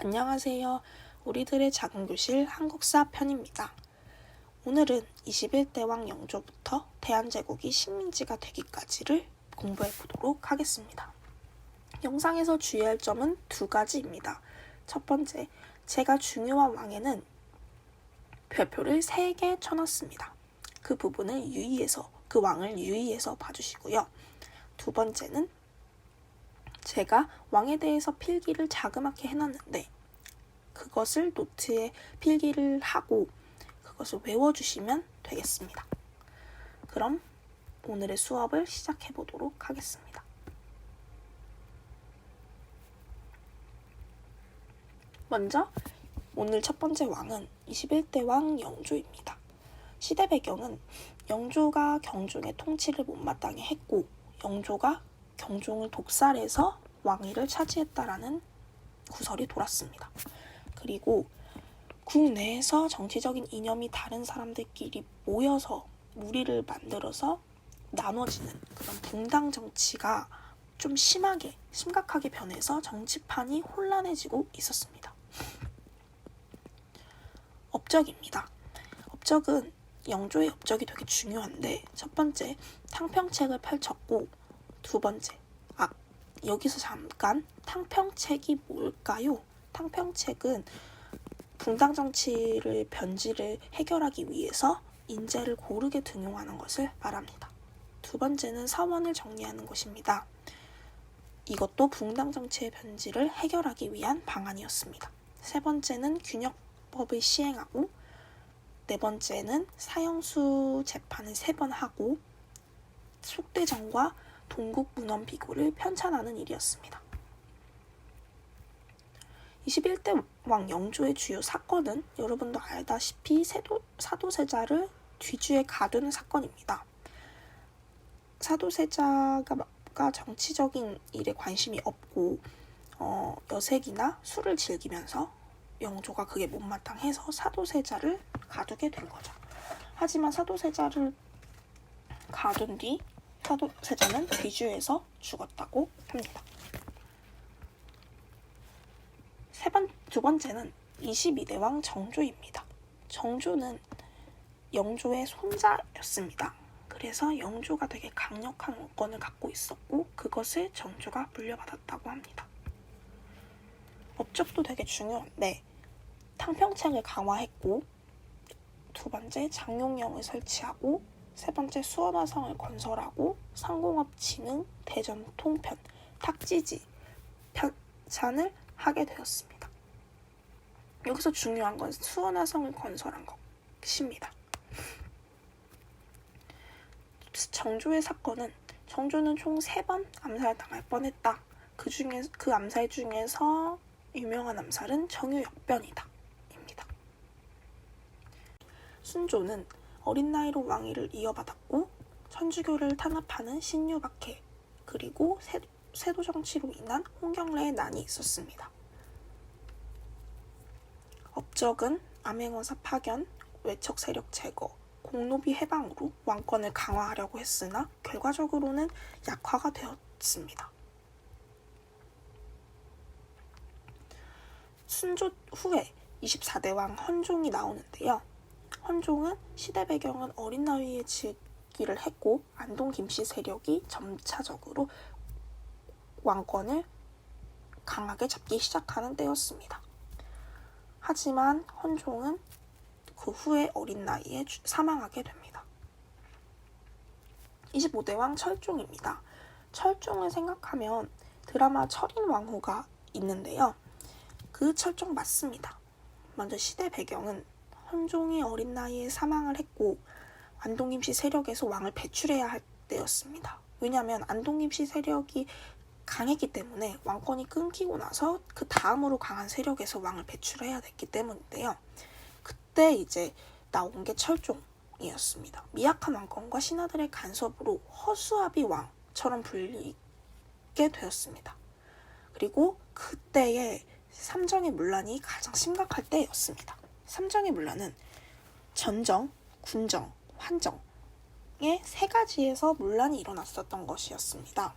안녕하세요. 우리들의 작은 교실 한국사 편입니다. 오늘은 21대 왕 영조부터 대한제국이 식민지가 되기까지를 공부해 보도록 하겠습니다. 영상에서 주의할 점은 두 가지입니다. 첫 번째, 제가 중요한 왕에는 별표를 3개 쳐놨습니다. 그 왕을 유의해서 봐주시고요. 두 번째는 제가 왕에 대해서 필기를 자그맣게 해놨는데 그것을 노트에 필기를 하고 그것을 외워주시면 되겠습니다. 그럼 오늘의 수업을 시작해 보도록 하겠습니다. 먼저 오늘 첫 번째 왕은 21대 왕 영조입니다. 시대 배경은 영조가 경종의 통치를 못마땅해 했고 영조가 경종을 독살해서 왕위를 차지했다라는 구설이 돌았습니다. 그리고 국내에서 정치적인 이념이 다른 사람들끼리 모여서 무리를 만들어서 나눠지는 그런 분당 정치가 좀 심각하게 변해서 정치판이 혼란해지고 있었습니다. 업적입니다. 업적은 영조의 업적이 되게 중요한데 첫 번째, 탕평책을 펼쳤고 두 번째, 여기서 잠깐 탕평책이 뭘까요? 탕평책은 분당 정치를 변질을 해결하기 위해서 인재를 고르게 등용하는 것을 말합니다. 두 번째는 서원을 정리하는 것입니다. 이것도 분당 정치의 변질을 해결하기 위한 방안이었습니다. 세 번째는 균역법을 시행하고 네 번째는 사형수 재판을 3번 하고 속대정과 동국문헌비고를 편찬하는 일이었습니다. 21대 왕 영조의 주요 사건은 여러분도 알다시피 사도세자를 뒤주에 가두는 사건입니다. 사도세자가 정치적인 일에 관심이 없고 여색이나 술을 즐기면서 영조가 그게 못마땅해서 사도세자를 가두게 된 거죠. 하지만 사도세자를 가둔 뒤 사도세자는 뒤주에서 죽었다고 합니다. 두 번째는 22대 왕 정조입니다. 정조는 영조의 손자였습니다. 그래서 영조가 되게 강력한 왕권을 갖고 있었고 그것을 정조가 물려받았다고 합니다. 업적도 되게 중요한데 탕평책을 강화했고 두 번째 장용령을 설치하고 세 번째 수원화성을 건설하고 상공업 진흥, 대전 통편, 탁지지 편찬을 하게 되었습니다. 여기서 중요한 건 수원화성을 건설한 것입니다. 정조의 사건은 정조는 총 3번 암살당할 뻔했다. 그 암살 중에서 유명한 암살은 정유역변이다. 입니다. 순조는 어린 나이로 왕위를 이어받았고 천주교를 탄압하는 신유박해 그리고 세도 정치로 인한 홍경래의 난이 있었습니다. 업적은 암행어사 파견, 외척 세력 제거, 공노비 해방으로 왕권을 강화하려고 했으나 결과적으로는 약화가 되었습니다. 순조 후에 24대 왕 헌종이 나오는데요. 헌종은 시대 배경은 어린 나이에 즉위를 했고 안동 김씨 세력이 점차적으로 왕권을 강하게 잡기 시작하는 때였습니다. 하지만 헌종은 그 후에 어린 나이에 사망하게 됩니다. 25대 왕 철종입니다. 철종을 생각하면 드라마 철인왕후가 있는데요. 그 철종 맞습니다. 먼저 시대 배경은 헌종이 어린 나이에 사망을 했고 안동김씨 세력에서 왕을 배출해야 할 때였습니다. 왜냐하면 안동김씨 세력이 강했기 때문에 왕권이 끊기고 나서 그 다음으로 강한 세력에서 왕을 배출해야 됐기 때문인데요. 그때 이제 나온 게 철종이었습니다. 미약한 왕권과 신하들의 간섭으로 허수아비 왕처럼 불리게 되었습니다. 그리고 그때의 삼정의 문란이 가장 심각할 때였습니다. 삼정의 문란은 전정, 군정, 환정의 3가지에서 문란이 일어났었던 것이었습니다.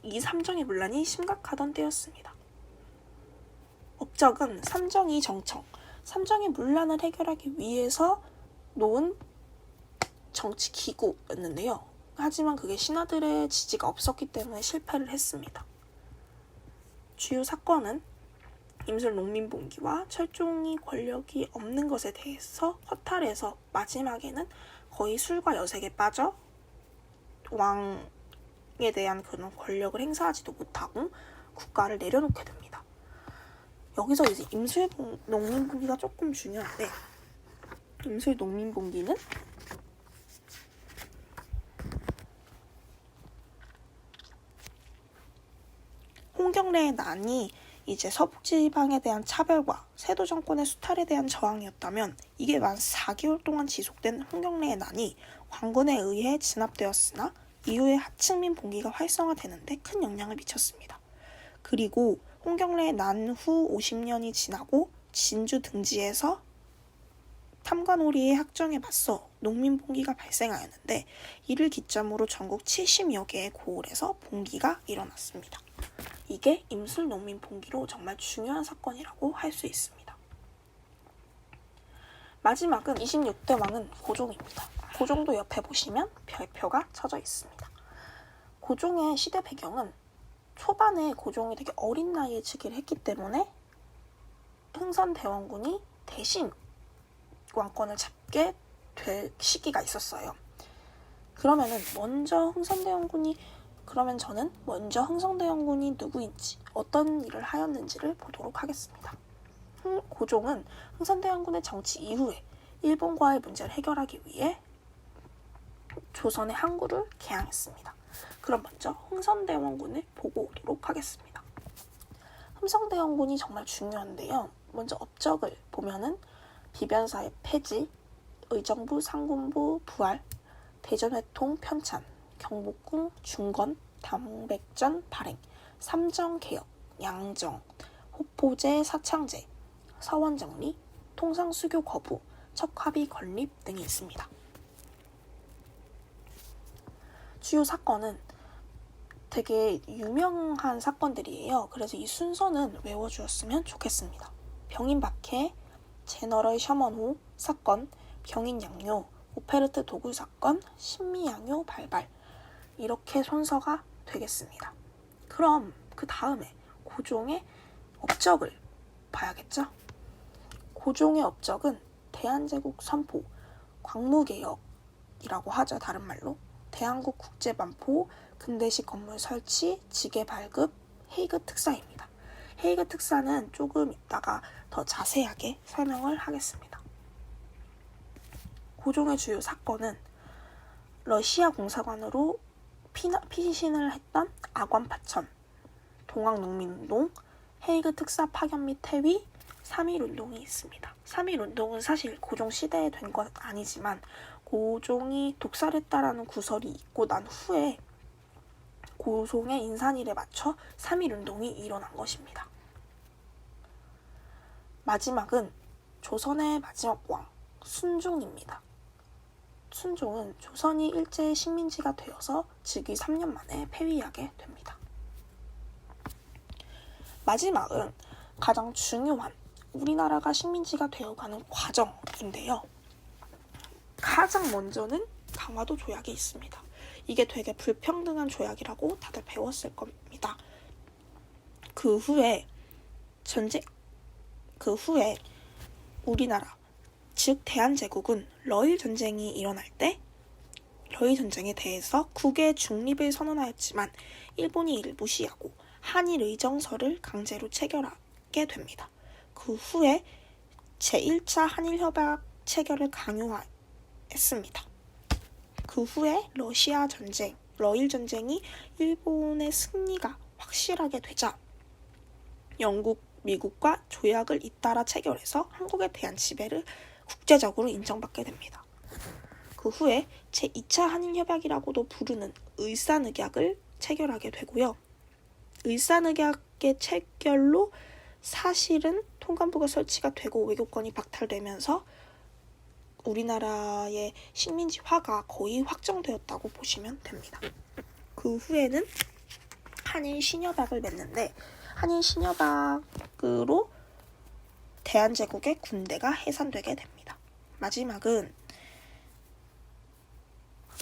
이 삼정의 문란이 심각하던 때였습니다. 목적은 삼정이 정청, 삼정의 문란을 해결하기 위해서 놓은 정치 기구였는데요. 하지만 그게 신하들의 지지가 없었기 때문에 실패를 했습니다. 주요 사건은 임술 농민봉기와 철종이 권력이 없는 것에 대해서 허탈해서 마지막에는 거의 술과 여색에 빠져 왕에 대한 그런 권력을 행사하지도 못하고 국가를 내려놓게 됩니다. 여기서 이제 임술 농민봉기가 조금 중요한데, 임술 농민봉기는 홍경래의 난이 이제 서북지방에 대한 차별과 세도 정권의 수탈에 대한 저항이었다면, 이게 만 4개월 동안 지속된 홍경래의 난이 관군에 의해 진압되었으나 이후에 하층민 봉기가 활성화되는데 큰 영향을 미쳤습니다. 그리고 홍경래의 난 후 50년이 지나고 진주 등지에서 탐관오리의 학정에 맞서 농민봉기가 발생하였는데, 이를 기점으로 전국 70여 개의 고을에서 봉기가 일어났습니다. 이게 임술 농민봉기로 정말 중요한 사건이라고 할 수 있습니다. 마지막은 26대 왕은 고종입니다. 고종도 옆에 보시면 별표가 쳐져 있습니다. 고종의 시대 배경은 초반에 고종이 되게 어린 나이에 즉위를 했기 때문에 흥선대원군이 대신 왕권을 잡게 될 시기가 있었어요. 그러면은 저는 먼저 흥선대원군이 누구인지, 어떤 일을 하였는지를 보도록 하겠습니다. 고종은 흥선대원군의 정치 이후에 일본과의 문제를 해결하기 위해 조선의 항구를 개항했습니다. 그럼 먼저 흥선대원군을 보고 오도록 하겠습니다. 흥선대원군이 정말 중요한데요. 먼저 업적을 보면은 비변사의 폐지, 의정부 상군부 부활, 대전회통 편찬, 경복궁 중건, 담백전 발행, 삼정개혁, 양정, 호포제 사창제, 서원정리, 통상수교 거부, 척합의 건립 등이 있습니다. 주요 사건은 되게 유명한 사건들이에요. 그래서 이 순서는 외워주었으면 좋겠습니다. 병인박해, 제너럴 셔먼호 사건, 병인양요, 오페르트 도굴 사건, 신미양요 발발, 이렇게 순서가 되겠습니다. 그럼 그 다음에 고종의 업적을 봐야겠죠? 고종의 업적은 대한제국 선포, 광무개혁이라고 하죠. 다른 말로 대한국 국제반포, 근대식 건물 설치, 지계 발급, 헤이그 특사입니다. 헤이그 특사는 조금 이따가 더 자세하게 설명을 하겠습니다. 고종의 주요 사건은 러시아 공사관으로 피신을 했던 아관파천, 동학농민운동, 헤이그 특사 파견 및 퇴위, 3.1운동이 있습니다. 3.1운동은 사실 고종 시대에 된 건 아니지만 고종이 독살했다라는 구설이 있고 난 후에 고종의 인산일에 맞춰 3.1운동이 일어난 것입니다. 마지막은 조선의 마지막 왕, 순종입니다. 순종은 조선이 일제의 식민지가 되어서 즉위 3년 만에 폐위하게 됩니다. 마지막은 가장 중요한 우리나라가 식민지가 되어가는 과정인데요. 가장 먼저는 강화도 조약이 있습니다. 이게 되게 불평등한 조약이라고 다들 배웠을 겁니다. 그 후에 우리나라, 즉 대한제국은 러일 전쟁이 일어날 때 러일 전쟁에 대해서 국의 중립을 선언하였지만 일본이 이를 무시하고 한일 의정서를 강제로 체결하게 됩니다. 그 후에 제1차 한일협약 체결을 강요했습니다. 그 후에 러일 전쟁이 일본의 승리가 확실하게 되자 영국, 미국과 조약을 잇따라 체결해서 한국에 대한 지배를 국제적으로 인정받게 됩니다. 그 후에 제2차 한일협약이라고도 부르는 을산의약을 체결하게 되고요. 을산의약의 체결로 사실은 통감부가 설치가 되고 외교권이 박탈되면서 우리나라의 식민지화가 거의 확정되었다고 보시면 됩니다. 그 후에는 한일 신협약을 맺는데 한일 신협약으로 대한제국의 군대가 해산되게 됩니다. 마지막은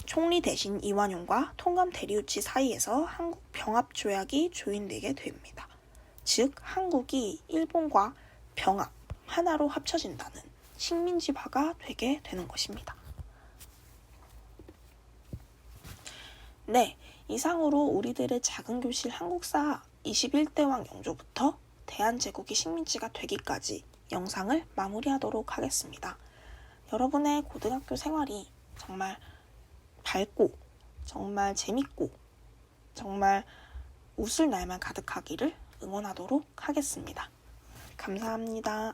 총리 대신 이완용과 통감 대리우치 사이에서 한국 병합 조약이 조인되게 됩니다. 즉 한국이 일본과 병합, 하나로 합쳐진다는 식민지화가 되게 되는 것입니다. 네, 이상으로 우리들의 작은 교실 한국사 21대왕 영조부터 대한제국이 식민지가 되기까지 영상을 마무리하도록 하겠습니다. 여러분의 고등학교 생활이 정말 밝고 정말 재밌고 정말 웃을 날만 가득하기를 응원하도록 하겠습니다. 감사합니다.